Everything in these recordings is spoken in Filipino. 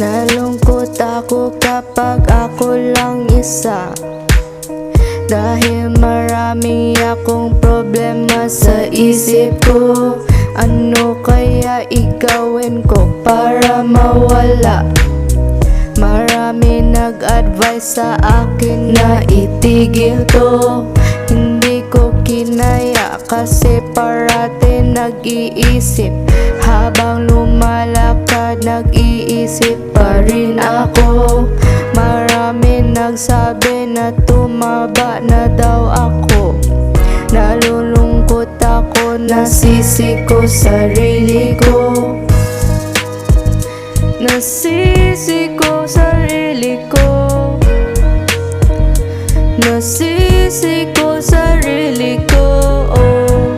Nalungkot ako kapag ako lang isa, dahil marami akong problema sa isip ko. Ano kaya igawin ko para mawala? Marami nag-advise sa akin na itigil to. Hindi ko kinaya kasi parati nag-iisip. Habang lumalakad nag-iisip pa rin ako. Marami nagsabi na tumaba na daw ako. Nalulungkot ako, nasisi ko sarili ko. Nasisi ko sarili ko. Nasisi ko sarili ko. Oh.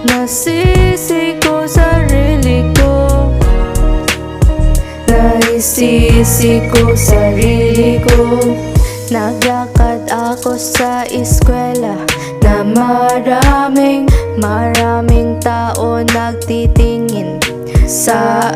Nasisi ko sarili ko. Naisisi ko sarili ko. Naglakad ako sa eskwela na maraming tao nagtitingin sa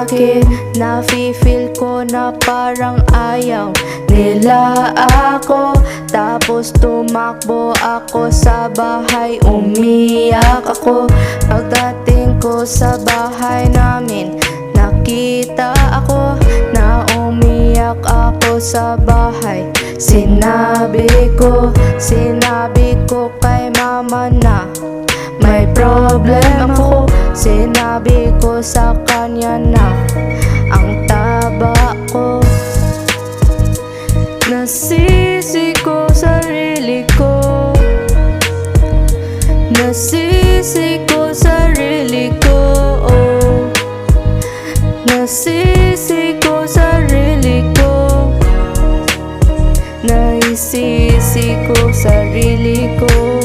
akin. Nafi-feel ko na parang ayaw nila ako. Tapos tumakbo ako sa bahay, umiyak ako. Pagdating ko sa bahay namin, nakita ako na umiyak ako sa bahay. Sinabi ko kay mama na may problem ako. Sinabi ko sa kanya na ang taba ko. Nasisi ko sarili ko. Nasisi ko sarili ko. Oh. Nasisi ko sarili ko. Naisisi ko sarili ko.